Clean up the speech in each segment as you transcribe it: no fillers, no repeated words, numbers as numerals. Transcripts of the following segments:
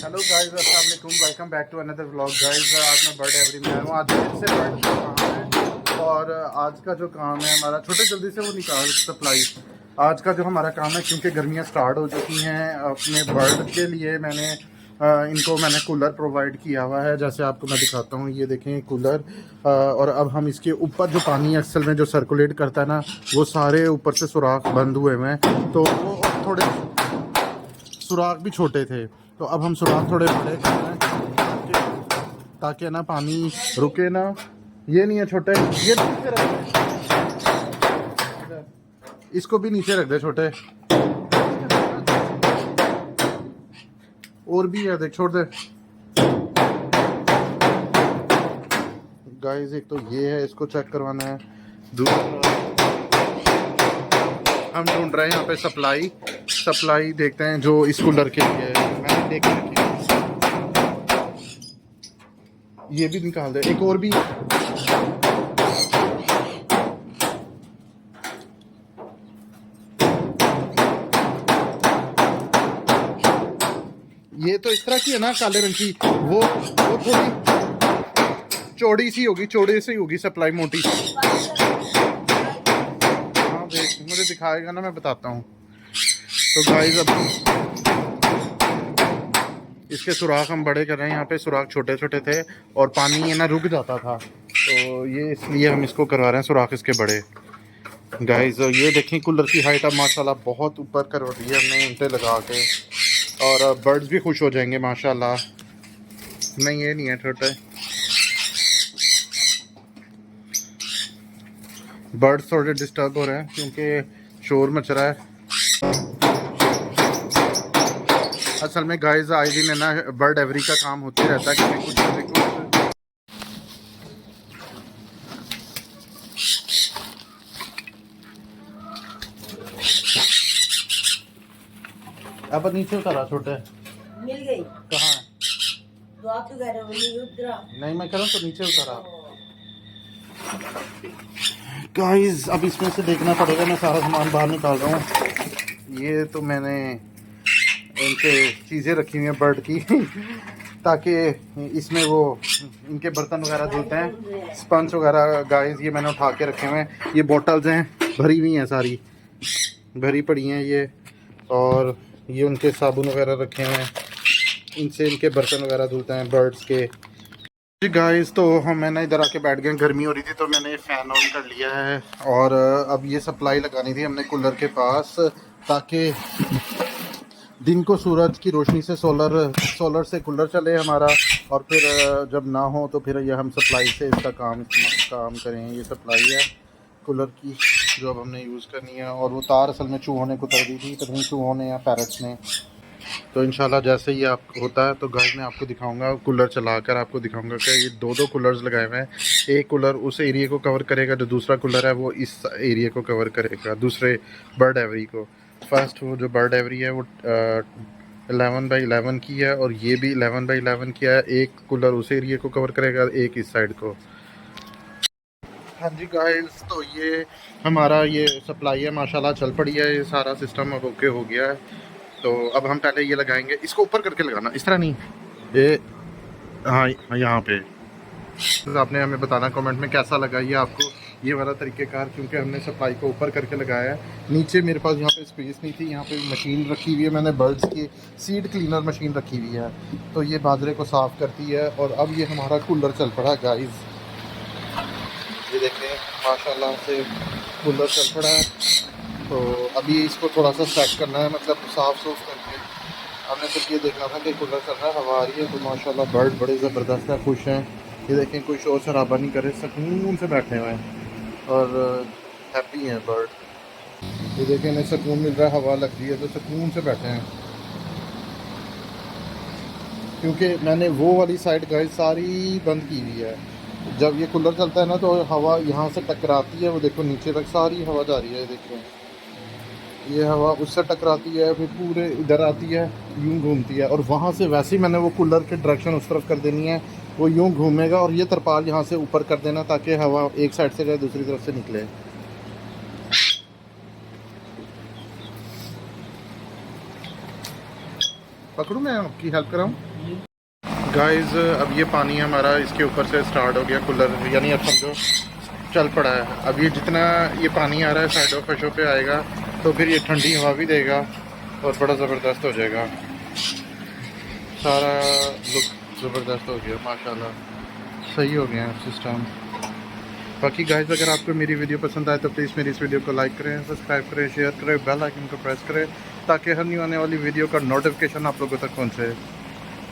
Hello guys, अस्सलाम वालेकुम, welcome back to another vlog guys. आज मैं बर्ड एवरी में आया हूँ। आज फिर से बर्ड का काम है और आज का जो काम है हमारा, छोटे जल्दी से वो निकाल सप्लाई। आज का जो हमारा काम है, क्योंकि गर्मियाँ स्टार्ट हो चुकी हैं, अपने बर्ड के लिए इनको मैंने कूलर प्रोवाइड किया हुआ है। जैसे आपको मैं दिखाता हूँ, ये देखें कूलर। और अब हम इसके ऊपर जो पानी असल में जो सर्कुलेट करता है ना, वो सारे ऊपर से सुराख बंद हुए हुए हैं, तो वो थोड़े सुराख भी छोटे थे, तो अब हम सुराख थोड़े बड़े कर रहे हैं ताकि ना पानी रुके ना। ये नहीं है छोटे, ये नीचे रख दे, इसको भी नीचे रख दे छोटे। और भी है, देख, छोड़ दे गाइस। एक तो ये है, इसको चेक करवाना है। दूसरा हम ढूंढ रहे हैं यहाँ पे सप्लाई देखते हैं जो इस कूलर के लिए है। मैंने देख रखी है, ये भी निकाल दे। एक और भी, ये तो इस तरह की है ना, काले रंग की। वो थोड़ी चौड़ी सी होगी सप्लाई, मोटी। हाँ देख, मुझे दिखाएगा ना, मैं बताता हूँ। तो गाइस, अब इसके सुराख हम बड़े कर रहे हैं। यहाँ पे सुराख छोटे छोटे थे और पानी ये ना रुक जाता था, तो ये इसलिए हम इसको करवा रहे हैं सुराख इसके बड़े। गाइस ये देखें, कूलर की हाइट अब माशाल्लाह बहुत ऊपर करवा दी है हमने ईंटें लगा के, और बर्ड्स भी खुश हो जाएंगे माशाल्लाह। नहीं, ये नहीं है छोटे। बर्ड्स थोड़े डिस्टर्ब हो रहे हैं क्योंकि शोर मच रहा है। असल में गाइस आए दिन है ना, बर्ड एवरी का काम होते रहता है, कभी कुछ कभी कुछ। अब नीचे उतारा छोटे, मिल गई। कहाँ है? तो आप तो कह रहे हो नहीं उतरा। नहीं, मैं कह रहा हूँ तो नीचे उतारा। गाइस अब इसमें से देखना पड़ेगा, मैं सारा सामान बाहर निकाल रहा हूँ। ये तो मैंने इनके चीज़ें रखी हुई हैं बर्ड की ताकि इसमें वो इनके बर्तन वगैरह धुलते हैं, स्पंज वगैरह। गाइस ये मैंने उठा के रखे हुए हैं। ये बॉटल्स हैं, भरी हुई हैं, सारी भरी पड़ी हैं ये। और ये उनके साबुन वगैरह रखे हुए हैं, इनसे इनके बर्तन वगैरह धुलते हैं बर्ड्स के। जी गाइस, तो मैं ना इधर आके बैठ गए। गर्मी हो रही थी तो मैंने फ़ैन ऑन कर लिया है, और अब ये सप्लाई लगानी थी हमने कूलर के पास, ताकि दिन को सूरज की रोशनी से सोलर से कूलर चले हमारा, और फिर जब ना हो तो फिर ये हम सप्लाई से इसका काम करें। ये सप्लाई है कूलर की जो अब हमने यूज़ करनी है। और वो तार असल में चूहों ने कुतर दी थी, पता नहीं चूहों ने या पैरट्स ने। तो इंशाल्लाह जैसे ही आप होता है तो घर में आपको दिखाऊंगा, कूलर चलाकर आपको दिखाऊंगा कि ये दो कूलर्स लगाए हुए हैं। एक कूलर उस एरिया को कवर करेगा, जो दूसरा कूलर है वो इस एरिया को कवर करेगा, दूसरे बर्ड एवरी को। फर्स्ट वो जो बर्ड एवरी है वो 11x11 की है, और ये भी 11x11 की है। एक कूलर उस एरिया को कवर करेगा, एक इस साइड को। हाँ जी गाइस, तो ये हमारा ये सप्लाई है माशाल्लाह चल पड़ी है। ये सारा सिस्टम अब ओके हो गया है। तो अब हम पहले ये लगाएंगे, इसको ऊपर करके लगाना, इस तरह नहीं, ये हाँ यहाँ पे। तो आपने हमें बताना कमेंट में कैसा लगा ये आपको, ये वाला तरीक़ेकार, क्योंकि हमने सप्लाई को ऊपर करके लगाया है। नीचे मेरे पास यहाँ पे स्पेस नहीं थी, यहाँ पे मशीन रखी हुई है मैंने, बर्ड्स की सीड क्लीनर मशीन रखी हुई है, तो ये बाजरे को साफ़ करती है। और अब ये हमारा कूलर चल पड़ा गाइस, ये देखें माशाल्लाह से कूलर चल पड़ा है। तो अभी इसको थोड़ा सा सेट करना है, मतलब साफ़ सूफ करके। हमने सिर्फ ये देखना था कि कूलर चल रहा है, हवा आ रही है। तो माशाल्लाह बर्ड बड़े ज़बरदस्त हैं, खुश हैं। ये देखें, कोई शोर शराबा नहीं करे, सुकून से बैठे हुए हैं और हैप्पी हैं बर्ड। ये देखें, इन्हें सुकून मिल रहा है, हवा लग रही है तो सुकून से बैठे हैं। क्योंकि मैंने वो वाली साइड गाइस सारी बंद की हुई है। जब ये कूलर चलता है ना तो हवा यहाँ से टकराती है, वो देखो नीचे तक सारी हवा जा रही है। देखो ये हवा उससे टकराती है, फिर पूरे इधर आती है, यूं घूमती है, और वहाँ से वैसे ही मैंने वो कूलर की डायरेक्शन उस तरफ कर देनी है, वो यूं घूमेगा। और ये तरपाल यहाँ से ऊपर कर देना ताकि हवा एक साइड से जाए, दूसरी तरफ से निकले। पकड़ूँ, मैं आपकी हेल्प कराऊँ? गाइस अब ये पानी हमारा इसके ऊपर से स्टार्ट हो गया कूलर, यानी अब समझो चल पड़ा है। अब ये जितना ये पानी आ रहा है साइडों फशों पे आएगा तो फिर ये ठंडी हवा भी देगा और बड़ा ज़बरदस्त हो जाएगा। सारा लुक ज़बरदस्त हो गया माशाल्लाह, सही हो गया सिस्टम। बाकी गाइस अगर आपको मेरी वीडियो पसंद आए तो प्लीज़ मेरी इस वीडियो को लाइक करें, सब्सक्राइब करें, शेयर करें, बेल आइकन को प्रेस करें ताकि हर न्यू आने वाली वीडियो का नोटिफिकेशन आप लोगों तक पहुँचे।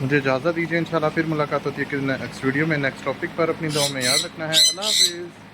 मुझे इजाज़त दीजिए, इंशाल्लाह फिर मुलाकात होती है कि नेक्स्ट वीडियो में नेक्स्ट टॉपिक पर। अपनी दुआ में याद रखना है। अल्लाह हाफिज़।